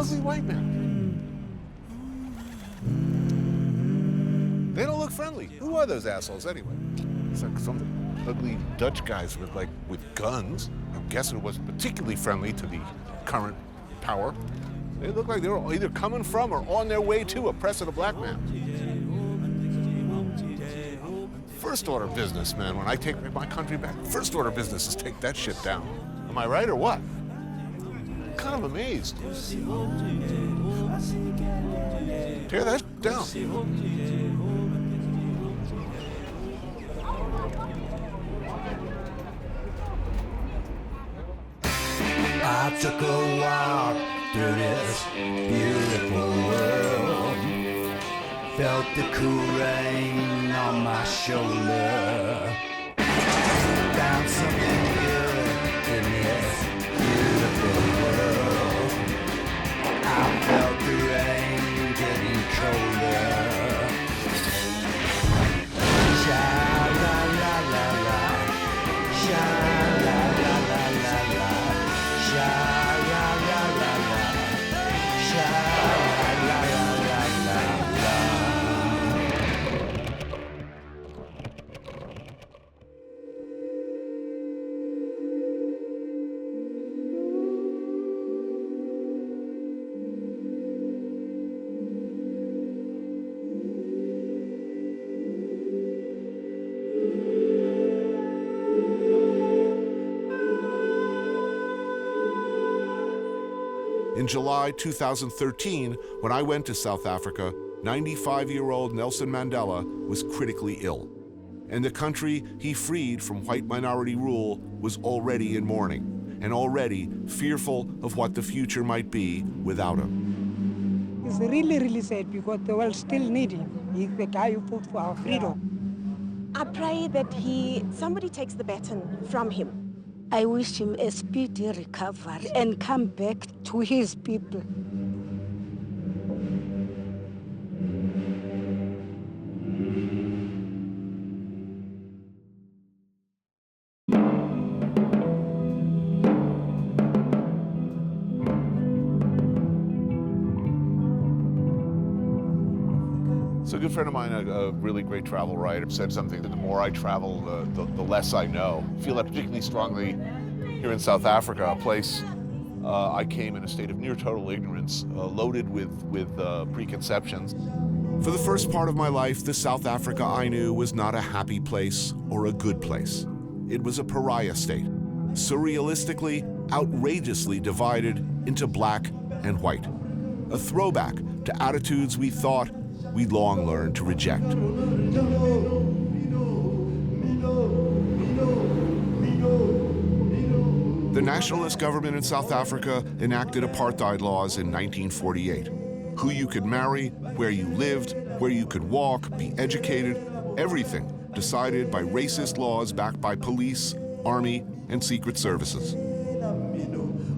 ugly white men. They don't look friendly. Who are those assholes anyway? It's like some ugly Dutch guys with guns. I'm guessing it wasn't particularly friendly to the current power. They look like they were either coming from or on their way to oppressing a black man. First order business, man. When I take my country back, first order business is take that shit down. Am I right or what? I'm kind of amazed. Tear that down. I took a walk through this beautiful world. Felt the cool rain on my shoulder. Found something good in this beautiful world. I felt the rain getting colder. Sha la la la la, sha la la la la la, sha la la la la, sha la la la la la. In July 2013, when I went to South Africa, 95-year-old Nelson Mandela was critically ill. And the country he freed from white minority rule was already in mourning, and already fearful of what the future might be without him. It's really, really sad because the world still needs him. He's the guy who fought for our freedom. I pray that somebody takes the baton from him. I wish him a speedy recovery and come back to his people. So a good friend of mine, a really great travel writer, said something that the more I travel, the less I know. I feel that particularly strongly here in South Africa, a place I came in a state of near total ignorance, loaded with preconceptions. For the first part of my life, the South Africa I knew was not a happy place or a good place. It was a pariah state, surrealistically, outrageously divided into black and white. A throwback to attitudes we thought we'd long learned to reject. The nationalist government in South Africa enacted apartheid laws in 1948. Who you could marry, where you lived, where you could walk, be educated, everything decided by racist laws backed by police, army, and secret services.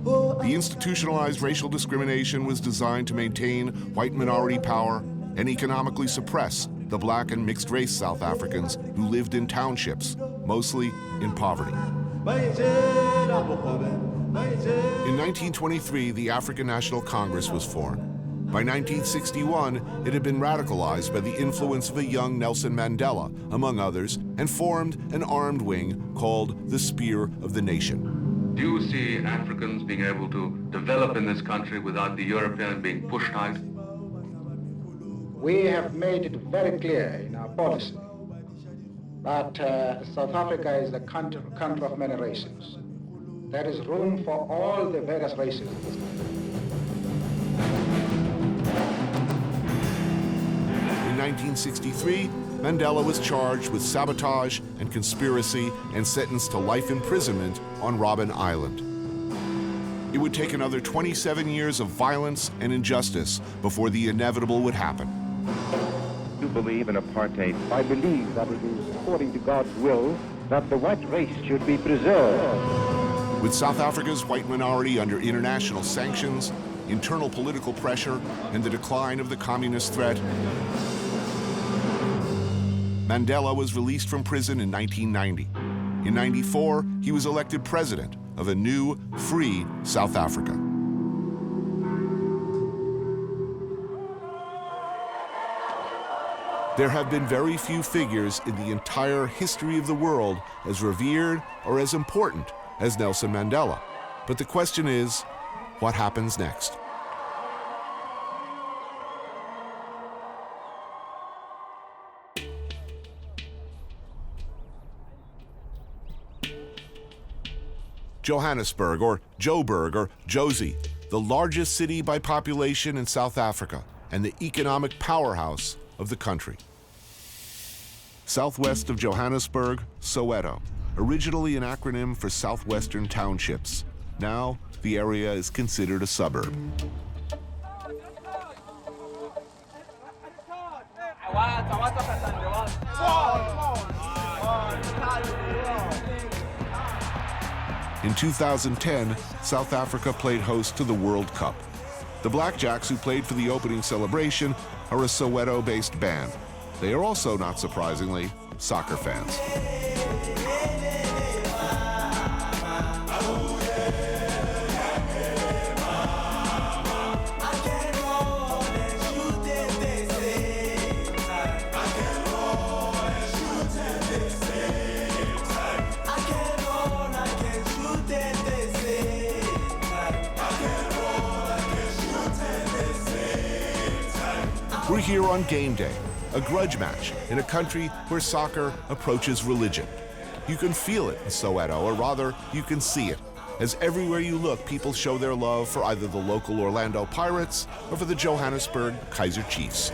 The institutionalized racial discrimination was designed to maintain white minority power and economically suppress the black and mixed race South Africans who lived in townships, mostly in poverty. In 1923, the African National Congress was formed. By 1961, it had been radicalized by the influence of a young Nelson Mandela, among others, and formed an armed wing called the Spear of the Nation. Do you see Africans being able to develop in this country without the European being pushed out? We have made it very clear in our policy that South Africa is a country of many races. There is room for all the various races in this country. In 1963, Mandela was charged with sabotage and conspiracy and sentenced to life imprisonment on Robben Island. It would take another 27 years of violence and injustice before the inevitable would happen. You believe in apartheid? I believe that it is according to God's will that the white race should be preserved. With South Africa's white minority under international sanctions, internal political pressure, and the decline of the communist threat, Mandela was released from prison in 1990. In '94, he was elected president of a new, free South Africa. There have been very few figures in the entire history of the world as revered or as important as Nelson Mandela. But the question is, what happens next? Johannesburg, or Joburg, or Jozi, the largest city by population in South Africa and the economic powerhouse of the country. Southwest of Johannesburg, Soweto, originally an acronym for Southwestern Townships. Now, the area is considered a suburb. In 2010, South Africa played host to the World Cup. The Blackjacks, who played for the opening celebration, are a Soweto-based band. They are also, not surprisingly, soccer fans. We're here on game day, a grudge match in a country where soccer approaches religion. You can feel it in Soweto, or rather, you can see it, as everywhere you look, people show their love for either the local Orlando Pirates or for the Johannesburg Kaiser Chiefs.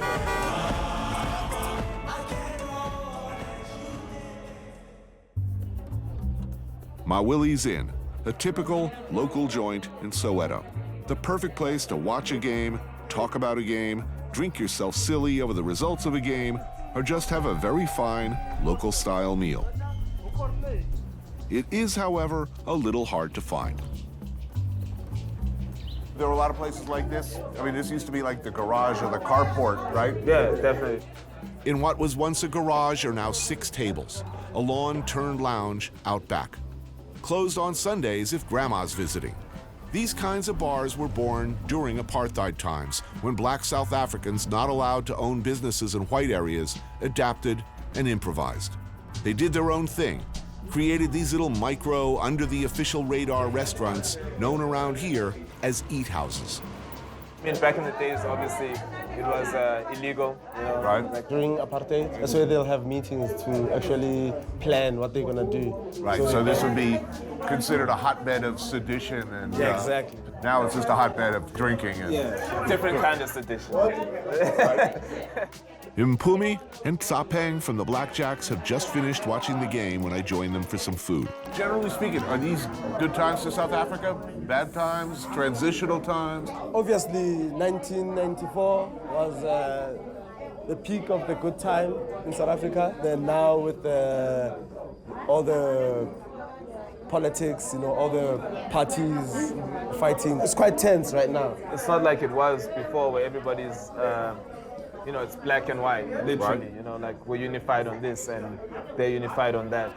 Ma Willie's Inn, a typical local joint in Soweto. The perfect place to watch a game, talk about a game, drink yourself silly over the results of a game, or just have a very fine local-style meal. It is, however, a little hard to find. There are a lot of places like this. I mean, this used to be like the garage or the carport, right? Yeah, definitely. In what was once a garage are now 6 tables, a lawn-turned lounge out back. Closed on Sundays if grandma's visiting. These kinds of bars were born during apartheid times, when black South Africans not allowed to own businesses in white areas adapted and improvised. They did their own thing, created these little micro, under the official radar restaurants known around here as eat houses. I mean, back in the days, obviously, it was illegal, you know. Right. Like during apartheid, that's where they'll have meetings to actually plan what they're gonna do. Right, so this would be considered a hotbed of sedition and... Yeah, exactly. Now it's just a hotbed of drinking and... Yeah. Different kind of sedition. Mpumi and Tsapeng from the Blackjacks have just finished watching the game when I joined them for some food. Generally speaking, are these good times to South Africa? Bad times? Transitional times? Obviously, 1994 was the peak of the good time in South Africa. Then now with all the politics, you know, all the parties fighting, it's quite tense right now. It's not like it was before, where everybody's, you know, it's black and white, literally. Right. You know, like we're unified on this and they're unified on that.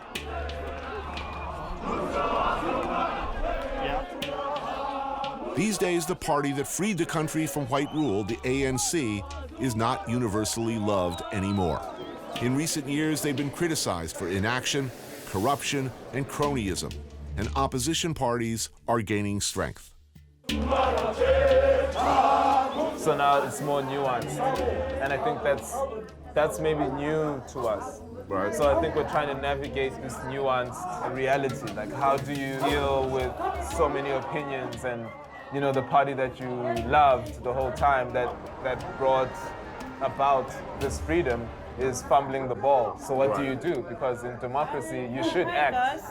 These days, the party that freed the country from white rule, the ANC, is not universally loved anymore. In recent years, they've been criticized for inaction, corruption, and cronyism, and opposition parties are gaining strength. So now it's more nuanced, and I think that's maybe new to us. Right. So I think we're trying to navigate this nuanced reality. Like, how do you deal with so many opinions, and you know, the party that you loved the whole time that brought about this freedom is fumbling the ball. So what do you do? Because in democracy, you should act. As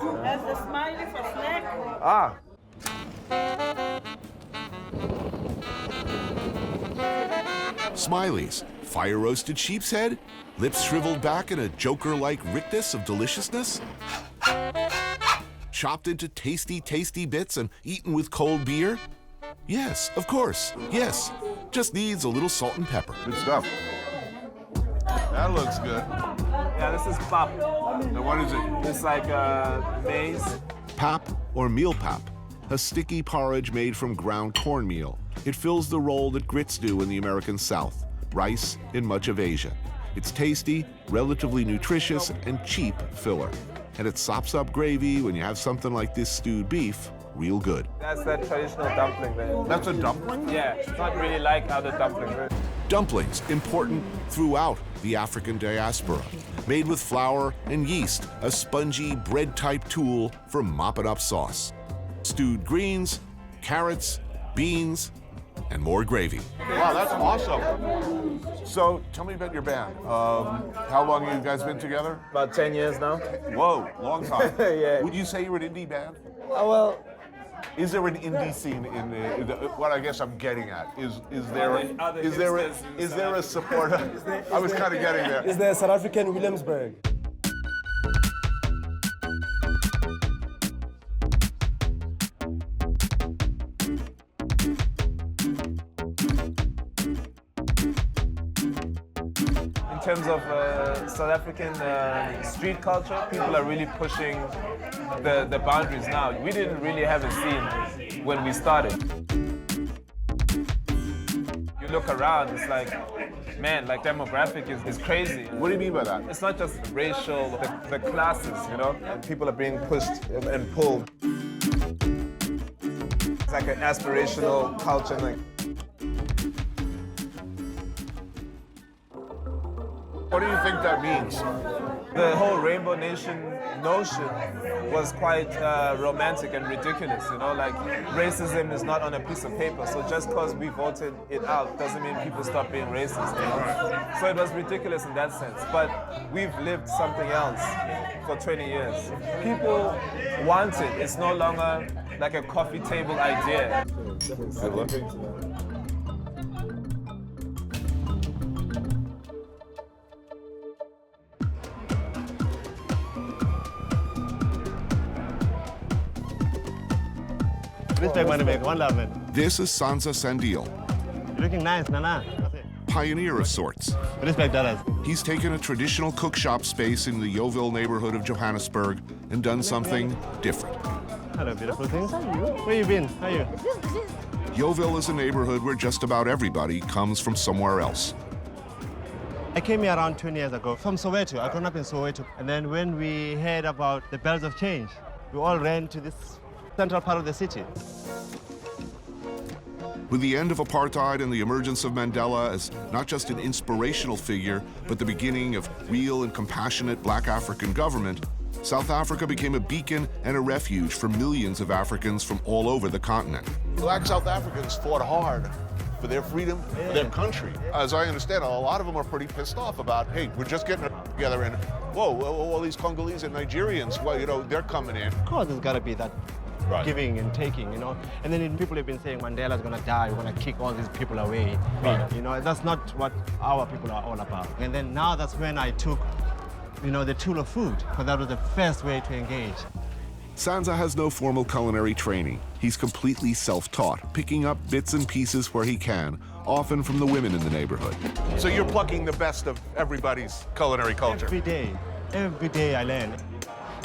the Smileys for snack. Ah. Smileys, fire-roasted sheep's head, lips shriveled back in a Joker-like rictus of deliciousness, chopped into tasty, tasty bits and eaten with cold beer? Yes, of course, yes. Just needs a little salt and pepper. Good stuff. That looks good. Yeah, this is pap. And what is it? It's like maize. Pap or meal pap, a sticky porridge made from ground cornmeal. It fills the role that grits do in the American South, rice in much of Asia. It's tasty, relatively nutritious, and cheap filler. And it sops up gravy when you have something like this stewed beef real good. That's that traditional dumpling there. That's a dumpling? Yeah, it's not really like other dumplings. Dumplings, important throughout the African diaspora. Made with flour and yeast, a spongy bread-type tool for mopping up sauce. Stewed greens, carrots, beans, and more gravy. Wow, that's awesome. So, tell me about your band. How long have you guys been together? About 10 years now. Whoa, long time. Yeah. Would you say you're an indie band? Well, is there an indie scene in what I guess I'm getting at? Is there a support? I was kind of getting there. Is there South African Williamsburg? In terms of South African street culture, people are really pushing the boundaries now. We didn't really have a scene when we started. You look around, it's like, man, like demographic is crazy. What do you mean by that? It's not just racial, the classes, you know, and people are being pushed and pulled. It's like an aspirational culture. Like, what do you think that means? the whole Rainbow Nation notion was quite romantic and ridiculous, you know, like racism is not on a piece of paper, so just because we voted it out doesn't mean people stop being racist, you know? So it was ridiculous in that sense, but we've lived something else for 20 years. People want it, it's no longer like a coffee table idea. Good looking. This is Sansa Sandil. You're looking nice, Nana. Pioneer of sorts. Respect that. He's taken a traditional cook shop space in the Yeoville neighborhood of Johannesburg and done something different. Hello, beautiful things. Where you been? How are you? Yeoville is a neighborhood where just about everybody comes from somewhere else. I came here around 20 years ago from Soweto. I grew up in Soweto. And then when we heard about the bells of change, we all ran to this central part of the city. With the end of apartheid and the emergence of Mandela as not just an inspirational figure, but the beginning of real and compassionate Black African government, South Africa became a beacon and a refuge for millions of Africans from all over the continent. Black South Africans fought hard for their freedom, for their country. As I understand, a lot of them are pretty pissed off about, hey, we're just getting together and, whoa, all these Congolese and Nigerians, well, you know, they're coming in. Of course, there's got to be that right. Giving and taking, you know. And then people have been saying Mandela's going to die, we're going to kick all these people away. Right. You know, that's not what our people are all about. And then now that's when I took, you know, the tool of food, because that was the first way to engage. Sansa has no formal culinary training. He's completely self-taught, picking up bits and pieces where he can, often from the women in the neighborhood. So you're plucking the best of everybody's culinary culture? Every day I learn.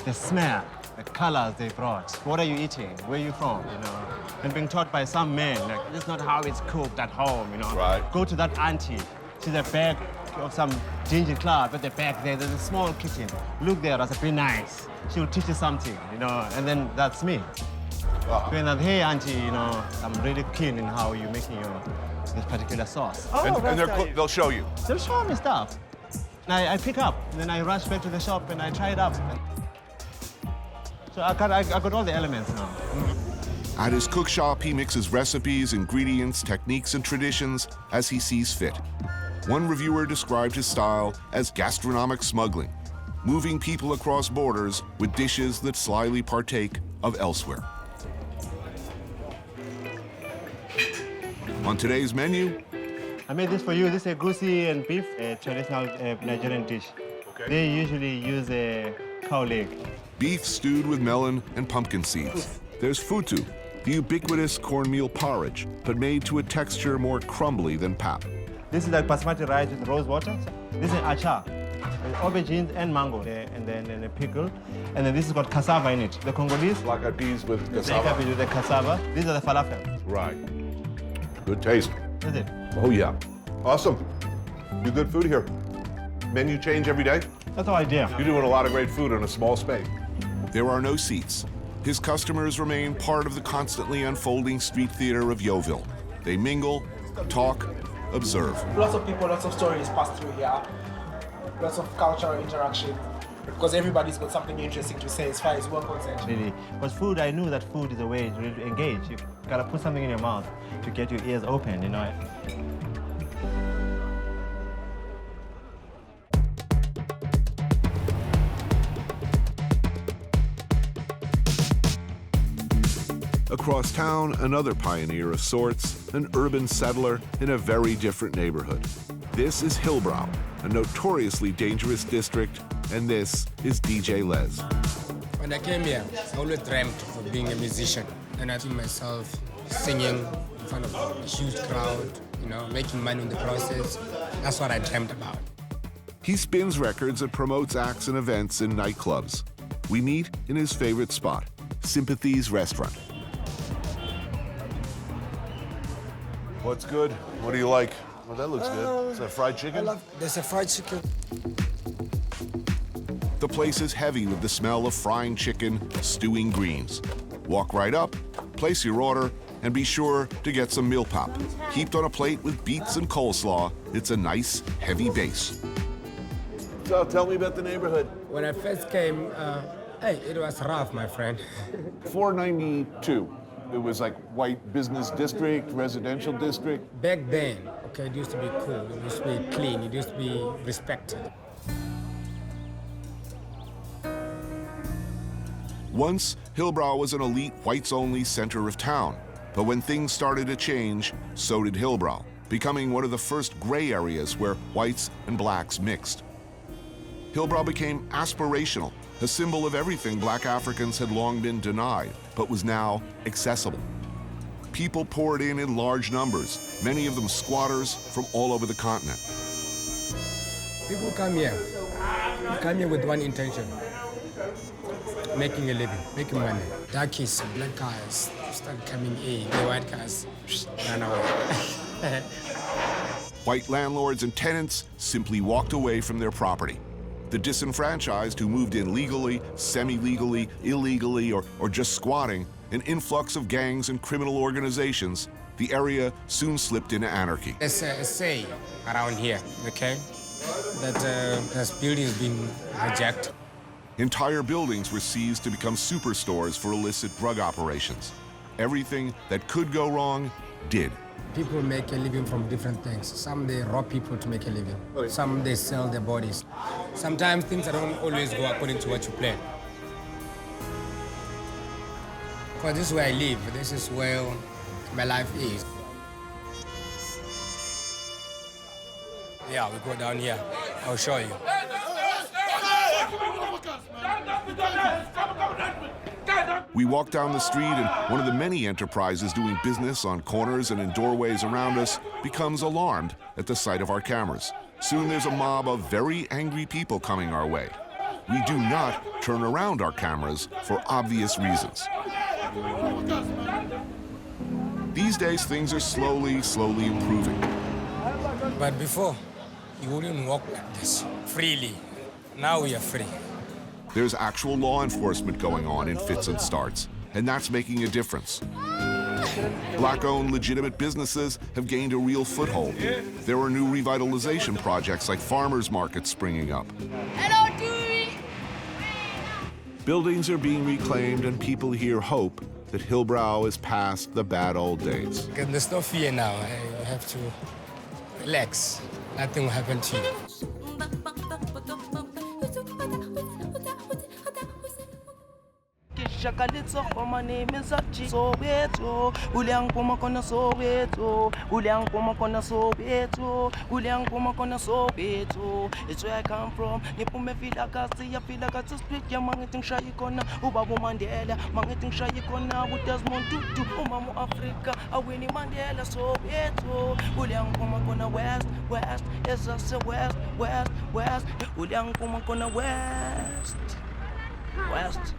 The smell, the colors they brought. What are you eating? Where are you from? You know, and being taught by some men, like, this is not how it's cooked at home, you know. Right. Go to that auntie. She's a back of some ginger club at the back there. There's a small kitchen. Look there, that's be nice. She'll teach you something, you know, and then that's me. Wow. When I'm, hey, auntie, you know, I'm really keen in how you're making this particular sauce. Oh, and they'll show you? They'll show me stuff. And I pick up, and then I rush back to the shop and I try it out. So I got all the elements now. At his cook shop, he mixes recipes, ingredients, techniques, and traditions as he sees fit. One reviewer described his style as gastronomic smuggling, moving people across borders with dishes that slyly partake of elsewhere. On today's menu, I made this for you. This is a goosey and beef, a traditional Nigerian dish. Okay. They usually use a cow leg. Beef stewed with melon and pumpkin seeds. There's futu, the ubiquitous cornmeal porridge, but made to a texture more crumbly than pap. This is like basmati rice with rose water. This is achar, with aubergines and mango, and then a pickle. And then this has got cassava in it. The Congolese, like a peas with they have it with the cassava. These are the falafel. Right. Good taste. Is it? Oh, yeah. Awesome. Do good food here. Menu change every day? That's the idea. You're doing a lot of great food in a small space. There are no seats. His customers remain part of the constantly unfolding street theater of Yeoville. They mingle, talk, observe. Lots of people, lots of stories pass through here. Lots of cultural interaction. Because everybody's got something interesting to say as far as we're concerned. Really. Because food, I knew that food is a way to really engage. You gotta put something in your mouth to get your ears open, you know. Across town, another pioneer of sorts, an urban settler in a very different neighborhood. This is Hillbrow, a notoriously dangerous district, and this is DJ Les. When I came here, I always dreamt of being a musician, and I see myself singing in front of a huge crowd, you know, making money in the process. That's what I dreamt about. He spins records and promotes acts and events in nightclubs. We meet in his favorite spot, Sympathy's Restaurant. What's good? What do you like? Well, that looks good. Is that fried chicken? There's a fried chicken. The place is heavy with the smell of frying chicken, stewing greens. Walk right up, place your order, and be sure to get some meal pop. Heaped on a plate with beets and coleslaw, it's a nice, heavy base. So tell me about the neighborhood. When I first came, hey, it was rough, my friend. 492. It was like white business district, residential district. Back then, okay, it used to be cool, it used to be clean, it used to be respected. Once, Hillbrow was an elite whites-only center of town. But when things started to change, so did Hillbrow, becoming one of the first gray areas where whites and blacks mixed. Hillbrow became aspirational, a symbol of everything black Africans had long been denied, but was now accessible. People poured in large numbers, many of them squatters from all over the continent. People come here with one intention: making a living, making money. Darkies, black guys start coming in, the white guys ran away. White landlords and tenants simply walked away from their property. The disenfranchised who moved in legally, semi-legally, illegally, or just squatting, an influx of gangs and criminal organizations, the area soon slipped into anarchy. There's a say around here, okay, that this building has been hijacked. Entire buildings were seized to become superstores for illicit drug operations. Everything that could go wrong did. People make a living from different things. Some they rob people to make a living. Some they sell their bodies. Sometimes things don't always go according to what you plan. Because this is where I live. This is where my life is. Yeah, we go down here. I'll show you. We walk down the street and one of the many enterprises doing business on corners and in doorways around us becomes alarmed at the sight of our cameras. Soon there's a mob of very angry people coming our way. We do not turn around our cameras for obvious reasons. These days things are slowly improving. But before, you wouldn't walk like this, freely. Now we are free. There's actual law enforcement going on in fits and starts, and that's making a difference. Black-owned legitimate businesses have gained a real foothold. There are new revitalization projects like farmers markets springing up. Hello, Dewey! Buildings are being reclaimed and people here hope that Hillbrow is past the bad old days. There's no fear now. You have to relax. Nothing will happen to you. My name is Soweto, Uliang Pomakona Soweto, Uliang Pomakona Soweto, Uliang Pomakona Soweto. It's where I come from. Nipume fila kasi ya fila kasi split ya mangiting shayikona, Ubabu Mandela, mangiting shayikona, Desmond Tutu, Umamu Africa, Awini Mandela Soweto, Uliang Pomakona West, West, it's us West, West, West, Uliang Pomakona West, West.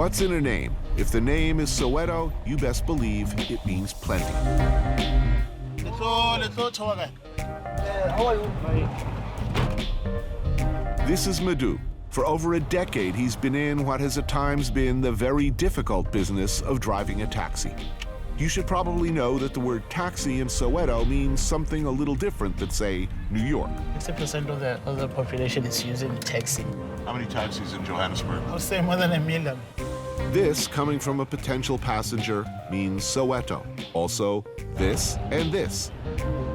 What's in a name? If the name is Soweto, you best believe it means plenty. How are you? This is Madhu. For over a decade, he's been in what has at times been the very difficult business of driving a taxi. You should probably know that the word taxi in Soweto means something a little different than, say, New York. 60% of the population is using taxi. How many taxis in Johannesburg? I would say more than 1 million. This, coming from a potential passenger, means Soweto. Also, this and this.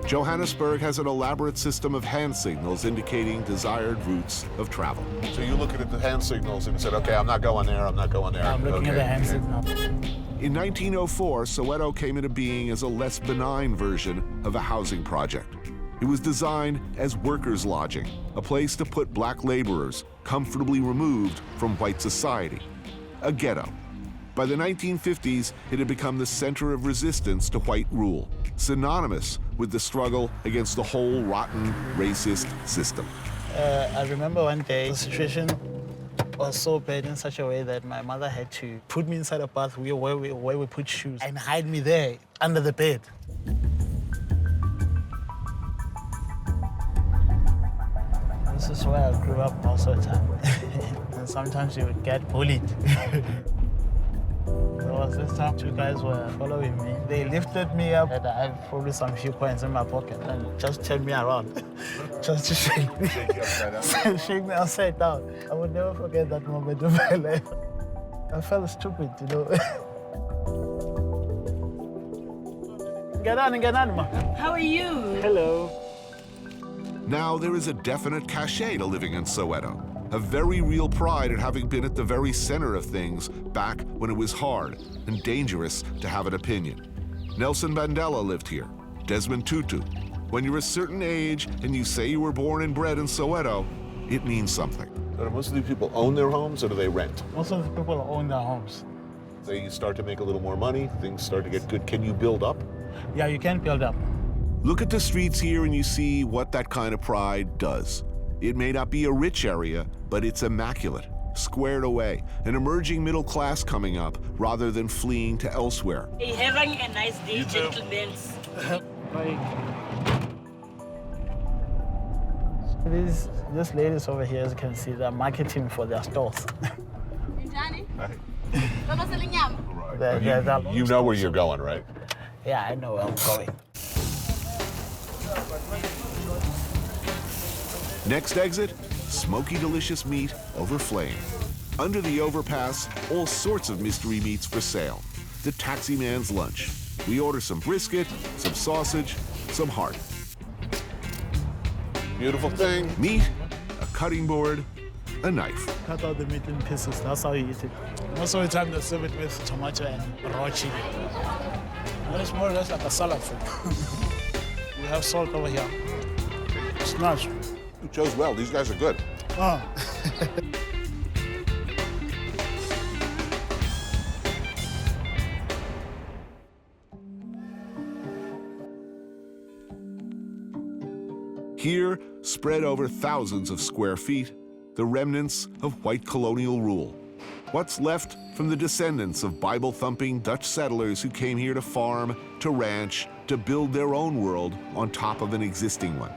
Johannesburg has an elaborate system of hand signals indicating desired routes of travel. So you look at the hand signals and said, okay, I'm not going there, I'm not going there. I'm looking at the hand signal. In 1904, Soweto came into being as a less benign version of a housing project. It was designed as workers' lodging, a place to put black laborers comfortably removed from white society, a ghetto. By the 1950s, it had become the center of resistance to white rule, synonymous with the struggle against the whole rotten, racist system. I remember one day, the situation was so bad in such a way that my mother had to put me inside a bath where we put shoes and hide me there under the bed. This is where I grew up most of the time. And sometimes you would get bullied. There was this time 2 guys were following me. They lifted me up and I had probably some few coins in my pocket and just turned me around. Just to shake me. Shake you upside down? Shake me upside down. I would never forget that moment in my life. I felt stupid, you know. Get on, ma. How are you? Hello. Now there is a definite cachet to living in Soweto, a very real pride at having been at the very center of things back when it was hard and dangerous to have an opinion. Nelson Mandela lived here, Desmond Tutu. When you're a certain age and you say you were born and bred in Soweto, it means something. Do most of these people own their homes or do they rent? Most of the people own their homes. They start to make a little more money, things start to get good. Can you build up? Yeah, you can build up. Look at the streets here and you see what that kind of pride does. It may not be a rich area, but it's immaculate, squared away, an emerging middle class coming up rather than fleeing to elsewhere. Hey, having a nice day, gentlemen. These ladies over here, as you can see, they're marketing for their stores. You know where you're going, right? Yeah, I know where I'm going. Next exit, smoky delicious meat over flame. Under the overpass, all sorts of mystery meats for sale. The taxi man's lunch. We order some brisket, some sausage, some heart. Beautiful thing. Meat, a cutting board, a knife. Cut out the meat in pieces, that's how you eat it. Most of the time they serve it with tomato and raw chili. And it's more or less like a salad food. We have salt over here. It's nice. You chose well, these guys are good. Oh. Here, spread over thousands of square feet, the remnants of white colonial rule. What's left from the descendants of Bible-thumping Dutch settlers who came here to farm, to ranch, to build their own world on top of an existing one.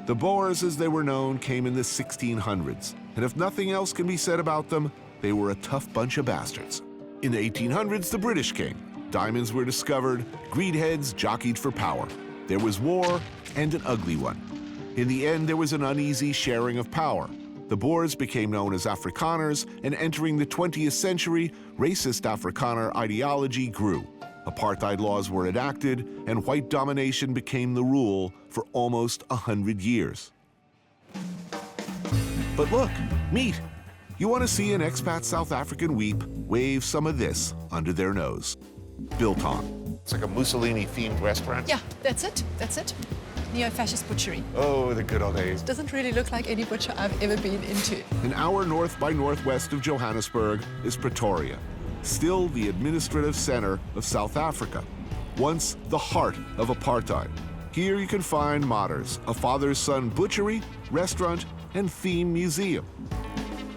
The Boers, as they were known, came in the 1600s, and if nothing else can be said about them, they were a tough bunch of bastards. In the 1800s, the British came. Diamonds were discovered, greedheads jockeyed for power. There was war, and an ugly one. In the end, there was an uneasy sharing of power. The Boers became known as Afrikaners, and entering the 20th century, racist Afrikaner ideology grew. Apartheid laws were enacted, and white domination became the rule for almost 100 years. But look, meat. You want to see an expat South African weep, wave some of this under their nose. Biltong. It's like a Mussolini-themed restaurant? Yeah, that's it. That's it. Neo-fascist butchery. Oh, the good old days. Doesn't really look like any butcher I've ever been into. An hour north by northwest of Johannesburg is Pretoria, still the administrative center of South Africa, once the heart of apartheid. Here you can find Motters, a father-son butchery, restaurant, and theme museum.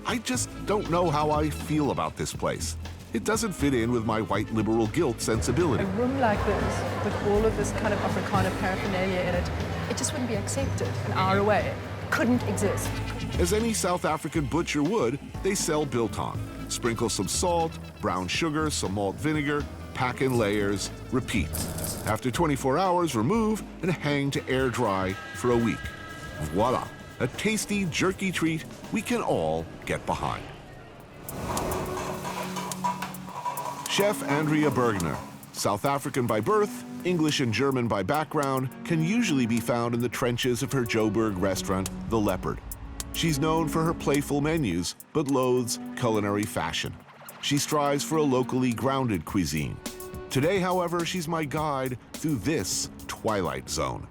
I just don't know how I feel about this place. It doesn't fit in with my white liberal guilt sensibility. A room like this, with all of this kind of Afrikaner paraphernalia in it, it just wouldn't be accepted an hour away. Couldn't exist. As any South African butcher would, they sell biltong. Sprinkle some salt, brown sugar, some malt vinegar, pack in layers, repeat. After 24 hours, remove and hang to air dry for a week. Voila, a tasty, jerky treat we can all get behind. Chef Andrea Bergner, South African by birth, English and German by background, can usually be found in the trenches of her Joburg restaurant, The Leopard. She's known for her playful menus, but loathes culinary fashion. She strives for a locally grounded cuisine. Today, however, she's my guide through this twilight zone.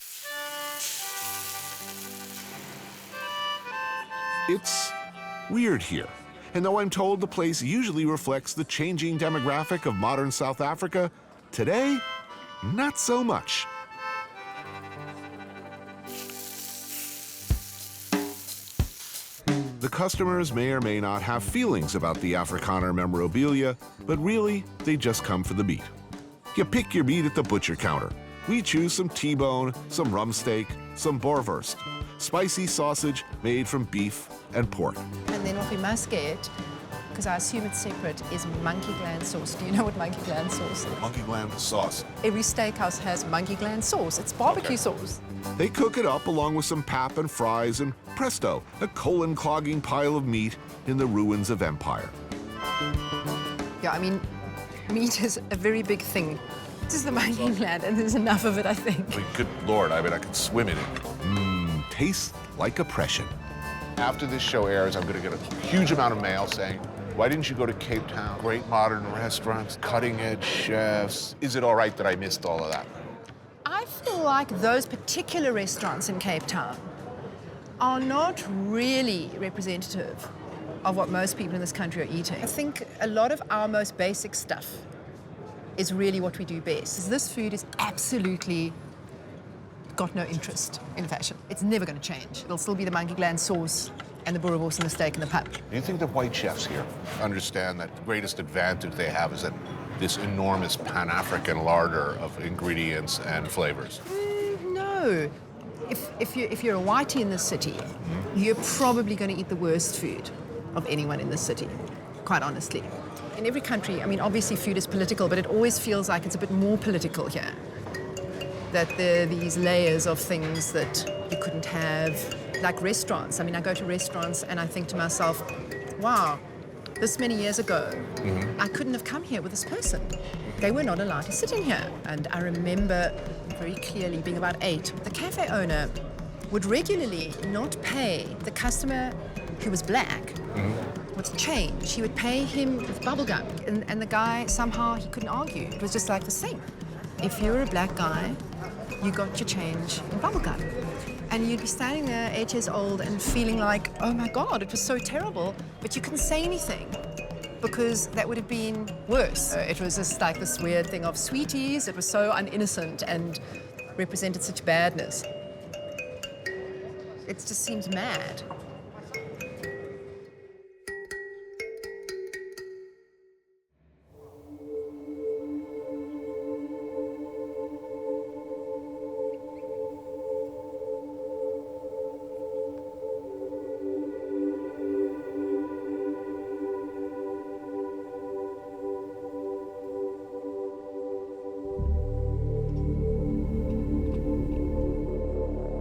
It's weird here. And though I'm told the place usually reflects the changing demographic of modern South Africa, today, not so much. The customers may or may not have feelings about the Afrikaner memorabilia, but really, they just come for the meat. You pick your meat at the butcher counter. We choose some T-bone, some rump steak, some boerewurst, spicy sausage made from beef and pork. And then what we must get, because I assume it's separate, is monkey gland sauce. Do you know what monkey gland sauce is? Monkey gland sauce. Every steakhouse has monkey gland sauce. It's barbecue sauce. They cook it up along with some pap and fries, and presto, a colon-clogging pile of meat in the ruins of empire. Yeah, I mean, meat is a very big thing. This is the monkey gland, and there's enough of it, I think. I mean, good Lord, I mean, I could swim in it. Tastes like oppression. After this show airs, I'm going to get a huge amount of mail saying, why didn't you go to Cape Town? Great modern restaurants, cutting-edge chefs. Is it all right that I missed all of that? I feel like those particular restaurants in Cape Town are not really representative of what most people in this country are eating. I think a lot of our most basic stuff is really what we do best. This food is absolutely got no interest in fashion. It's never going to change. It'll still be the monkey gland sauce and the boerewurst and the steak and the pap. Do you think the white chefs here understand that the greatest advantage they have is that this enormous Pan-African larder of ingredients and flavors? No. If you're a whitey in this city, you're probably going to eat the worst food of anyone in this city, quite honestly. In every country, I mean, obviously food is political, but it always feels like it's a bit more political here. That there are these layers of things that you couldn't have, like restaurants. I mean, I go to restaurants and I think to myself, wow, this many years ago, I couldn't have come here with this person. They were not allowed to sit in here. And I remember very clearly being about 8, the cafe owner would regularly not pay the customer who was black what's change. He would pay him with bubblegum. And the guy, somehow, he couldn't argue. It was just like the same. If you were a black guy, you got your change in bubblegum. And you'd be standing there 8 years old and feeling like, oh my God, it was so terrible, but you couldn't say anything because that would have been worse. It was just like this weird thing of sweeties. It was so uninnocent and represented such badness. It just seems mad.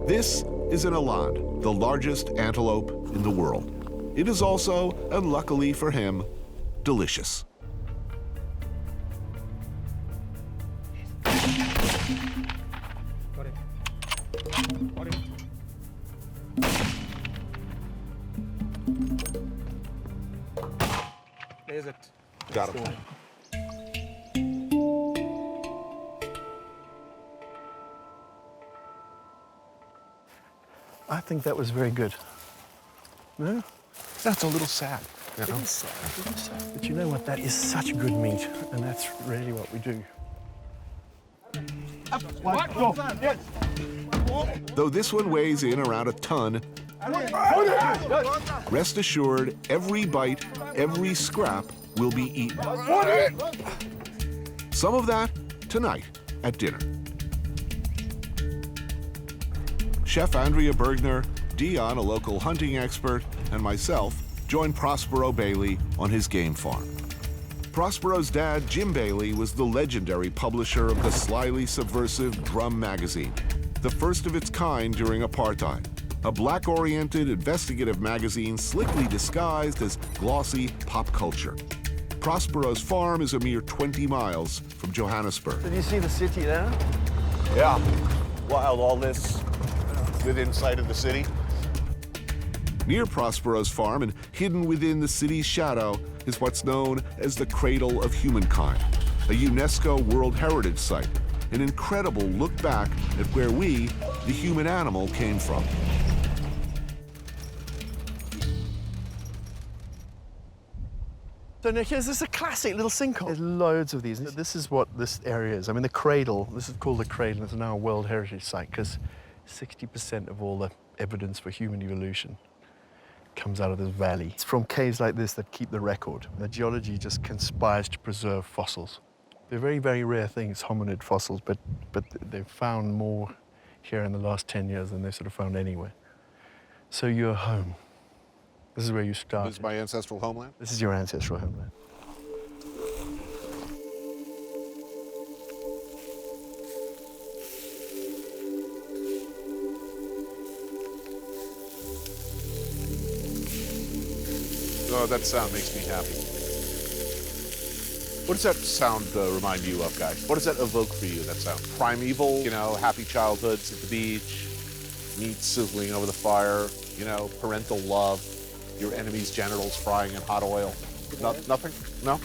This is an eland, the largest antelope in the world. It is also, and luckily for him, delicious. There's it. Got it. I think that was very good. No? That's a little sad. It is sad, it is sad. But you know what? That is such good meat, and that's really what we do. Though this one weighs in around a ton, rest assured, every bite, every scrap will be eaten. Some of that tonight at dinner. Chef Andrea Bergner, Dion, a local hunting expert, and myself join Prospero Bailey on his game farm. Prospero's dad, Jim Bailey, was the legendary publisher of the slyly subversive Drum magazine, the first of its kind during apartheid, a black-oriented investigative magazine slickly disguised as glossy pop culture. Prospero's farm is a mere 20 miles from Johannesburg. Did you see the city there? Yeah, wild, all this within sight of the city. Near Prospero's farm and hidden within the city's shadow is what's known as the Cradle of Humankind, a UNESCO World Heritage Site, an incredible look back at where we, the human animal, came from. So now here's this is a classic little sinkhole. There's loads of these. This is what this area is. I mean, the cradle, this is called the cradle. It's now a World Heritage Site because 60% of all the evidence for human evolution comes out of this valley. It's from caves like this that keep the record. The geology just conspires to preserve fossils. They're very, very rare things, hominid fossils, but they've found more here in the last 10 years than they've sort of found anywhere. So you're home. This is where you start. This is my ancestral homeland? This is your ancestral homeland. Oh, that sound makes me happy. What does that sound remind you of, guys? What does that evoke for you, that sound? Primeval, you know, happy childhoods at the beach, meat sizzling over the fire, you know, parental love, your enemy's genitals frying in hot oil. Nothing? No?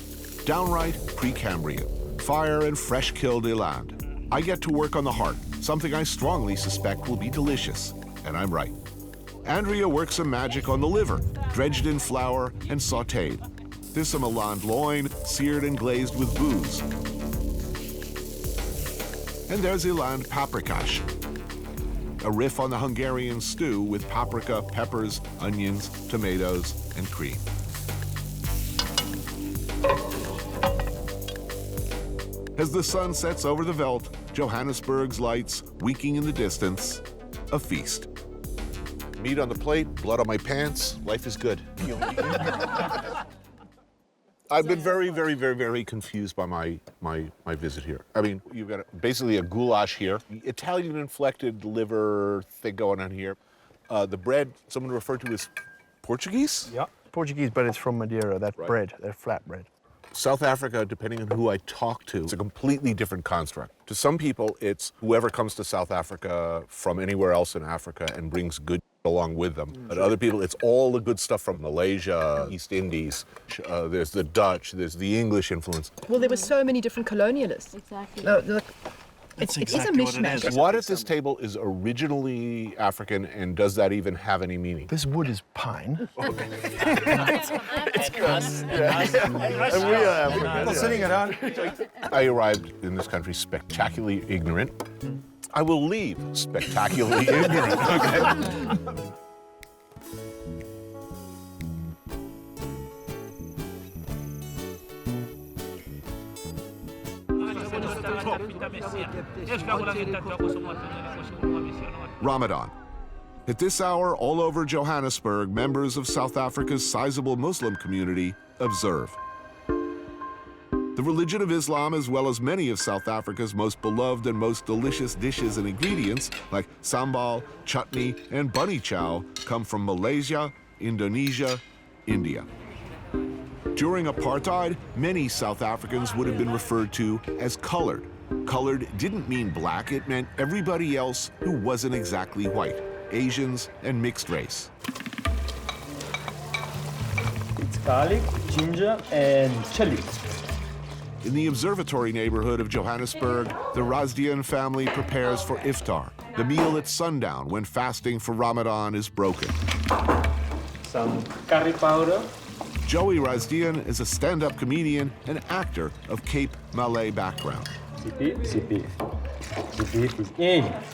Downright Precambrian, fire and fresh-killed eland. I get to work on the heart, something I strongly suspect will be delicious, and I'm right. Andrea works some magic on the liver, dredged in flour and sautéed. There's some eland loin, seared and glazed with booze. And there's eland paprikash, a riff on the Hungarian stew with paprika, peppers, onions, tomatoes, and cream. As the sun sets over the veldt, Johannesburg's lights winking in the distance, a feast. Meat on the plate, blood on my pants, life is good. I've been very, very, very, very confused by my visit here. I mean, you've got basically a goulash here, Italian-inflected liver thing going on here. The bread, someone referred to as Portuguese? Yeah, Portuguese, but it's from Madeira, that bread, that flat bread. South Africa, depending on who I talk to, it's a completely different construct. To some people, it's whoever comes to South Africa from anywhere else in Africa and brings good along with them. But other people, it's all the good stuff from Malaysia, East Indies. There's the Dutch, there's the English influence. Well, there were so many different colonialists. Exactly. It is a mishmash. What at this table is originally African, and does that even have any meaning? This wood is pine. It's us. And we are African. Sitting around. I arrived in this country spectacularly ignorant. I will leave spectacularly ignorant, okay? Ramadan. At this hour, all over Johannesburg, members of South Africa's sizable Muslim community observe. The religion of Islam, as well as many of South Africa's most beloved and most delicious dishes and ingredients, like sambal, chutney, and bunny chow, come from Malaysia, Indonesia, India. During apartheid, many South Africans would have been referred to as colored. Colored didn't mean black, it meant everybody else who wasn't exactly white, Asians and mixed race. It's garlic, ginger, and chili. In the observatory neighborhood of Johannesburg, the Razdian family prepares for iftar, the meal at sundown when fasting for Ramadan is broken. Some curry powder. Joey Razdian is a stand-up comedian and actor of Cape Malay background.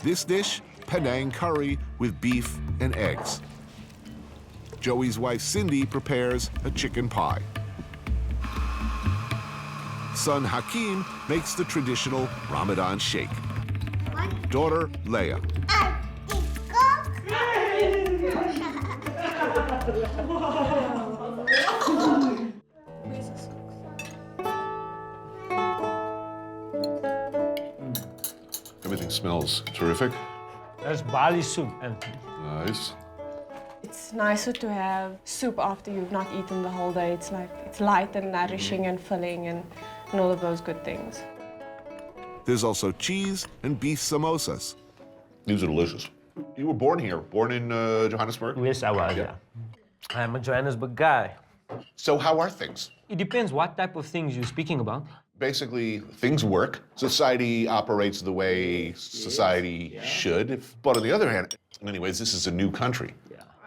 This dish, Penang curry with beef and eggs. Joey's wife Cindy prepares a chicken pie. Son Hakim makes the traditional Ramadan shake. Daughter Leia. Everything smells terrific. That's barley soup. Nice. It's nicer to have soup after you've not eaten the whole day. It's like, it's light and nourishing and filling and all of those good things. There's also cheese and beef samosas. These are delicious. You were born here, born in Johannesburg? Yes, I was, yeah. I'm a Johannesburg guy. So how are things? It depends what type of things you're speaking about. Basically, things work. Society operates the way society should. But on the other hand, anyways, this is a new country.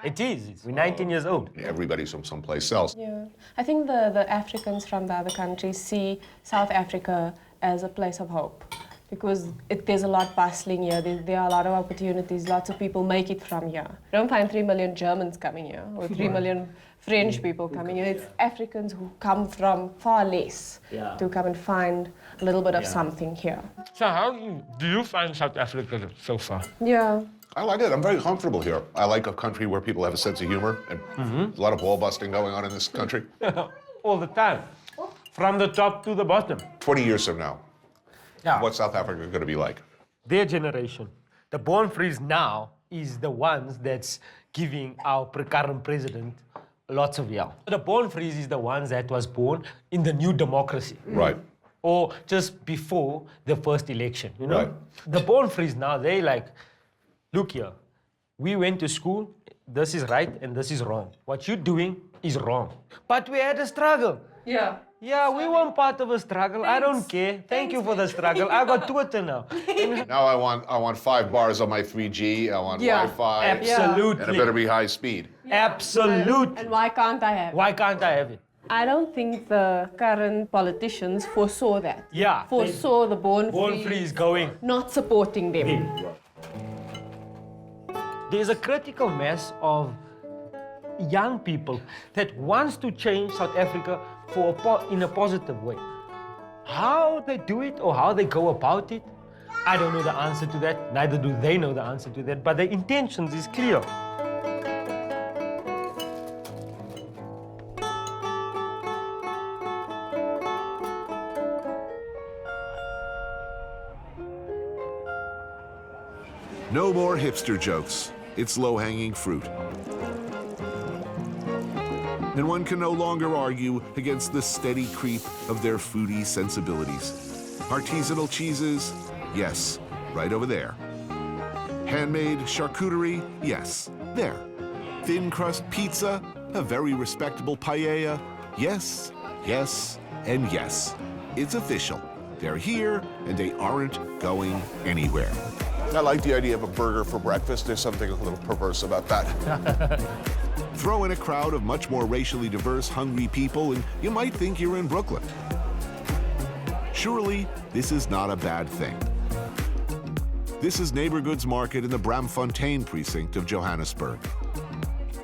It is. We're 19 years old. Everybody's from someplace else. Yeah. I think the Africans from the other countries see South Africa as a place of hope because there's a lot bustling here. There are a lot of opportunities. Lots of people make it from here. You don't find 3 million Germans coming here or 3 million French people coming here. It's Africans who come from far less to come and find a little bit of something here. So how do you find South Africa so far? Yeah. I like it. I'm very comfortable here. I like a country where people have a sense of humor, and there's a lot of wall busting going on in this country. All the time, from the top to the bottom. 20 years from now, what's South Africa going to be like? Their generation, the born frees now, is the ones that's giving our current president lots of yell. The born frees is the ones that was born in the new democracy. Right. Or just before the first election, you know? Right. The born frees now, they like, look here, we went to school, this is right and this is wrong. What you're doing is wrong. But we had a struggle. Yeah. Yeah, we weren't part of a struggle. I don't care. Thank you for the struggle. I got Twitter now. Now I want 5 bars on my 3G. I want Wi-Fi. Absolutely. And it better be high speed. Absolutely. And why can't I have it? Why can't I have it? I don't think the current politicians foresaw that. Yeah. Foresaw the born frees going. Not supporting them. There's a critical mass of young people that wants to change South Africa in a positive way. How they do it or how they go about it, I don't know the answer to that. Neither do they know the answer to that, but their intentions is clear. No more hipster jokes. It's low-hanging fruit. And one can no longer argue against the steady creep of their foodie sensibilities. Artisanal cheeses? Yes, right over there. Handmade charcuterie? Yes, there. Thin crust pizza? A very respectable paella? Yes, yes, and yes. It's official. They're here, and they aren't going anywhere. I like the idea of a burger for breakfast. There's something a little perverse about that. Throw in a crowd of much more racially diverse, hungry people, and you might think you're in Brooklyn. Surely, this is not a bad thing. This is Neighbor Goods Market in the Bramfontein precinct of Johannesburg.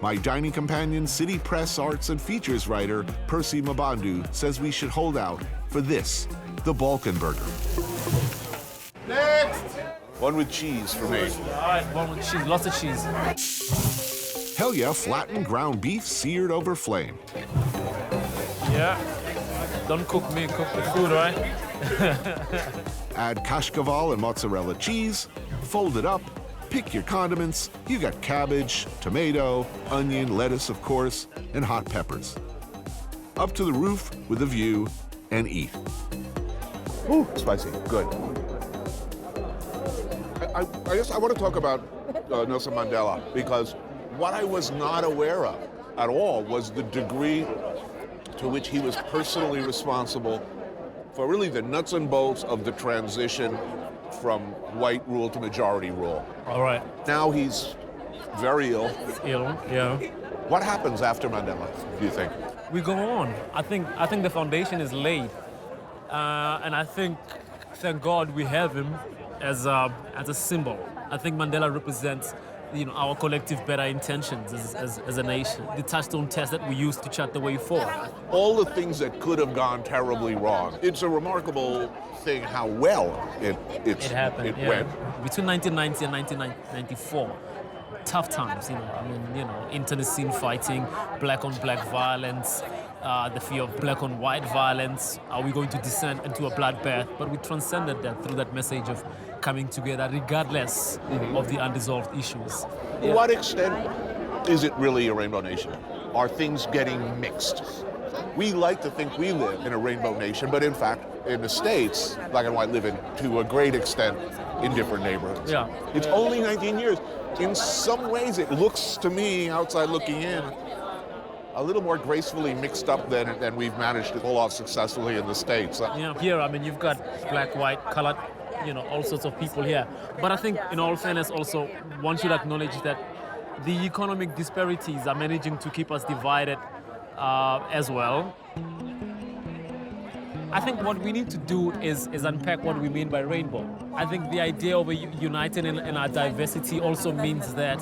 My dining companion, City Press Arts and Features writer, Percy Mabandu, says we should hold out for this, the Balkan Burger. Next! One with cheese for me. All right, one with cheese, lots of cheese. Hell yeah, flattened ground beef seared over flame. Yeah, don't cook me, cook the food, right? Add kashkaval and mozzarella cheese, fold it up, pick your condiments. You got cabbage, tomato, onion, lettuce, of course, and hot peppers. Up to the roof with a view and eat. Ooh, spicy, good. I guess I want to talk about Nelson Mandela, because what I was not aware of at all was the degree to which he was personally responsible for really the nuts and bolts of the transition from white rule to majority rule. All right. Now he's very ill. Ill, yeah. What happens after Mandela, do you think? We go on. I think the foundation is laid. And I think, thank God, we have him as a symbol. I think Mandela represents our collective better intentions as a nation. The touchstone test that we use to chart the way forward. All the things that could have gone terribly wrong. It's a remarkable thing how well it happened. It went. Between 1990 and 1994, tough times. Internecine fighting, black-on-black violence, the fear of black-on-white violence. Are we going to descend into a bloodbath? But we transcended that through that message of coming together regardless of the unresolved issues. To what extent is it really a rainbow nation? Are things getting mixed? We like to think we live in a rainbow nation, but in fact, in the States, black and white live in, to a great extent, in different neighborhoods. Yeah. It's only 19 years. In some ways, it looks to me, outside looking in, a little more gracefully mixed up than we've managed to pull off successfully in the States. Here, you've got black, white, colored, all sorts of people here. But I think, in all fairness, also, one should acknowledge that the economic disparities are managing to keep us divided as well. I think what we need to do is unpack what we mean by rainbow. I think the idea of uniting in our diversity also means that,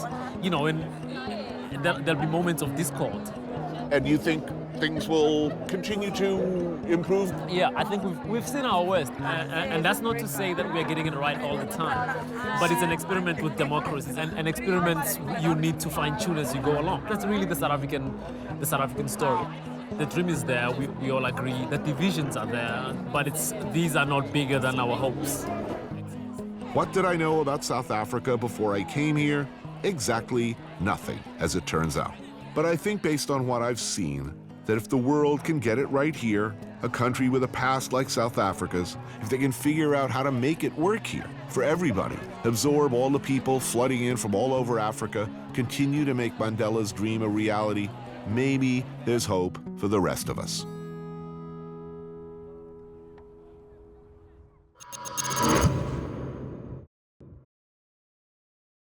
there'll be moments of discord. And you think things will continue to improve? Yeah, I think we've seen our worst. And that's not to say that we're getting it right all the time. But it's an experiment with democracy. And experiments you need to fine-tune as you go along. That's really the South African story. The dream is there, we all agree. The divisions are there, but these are not bigger than our hopes. What did I know about South Africa before I came here? Exactly nothing, as it turns out. But I think based on what I've seen, that if the world can get it right here, a country with a past like South Africa's, if they can figure out how to make it work here for everybody, absorb all the people flooding in from all over Africa, continue to make Mandela's dream a reality, maybe there's hope for the rest of us.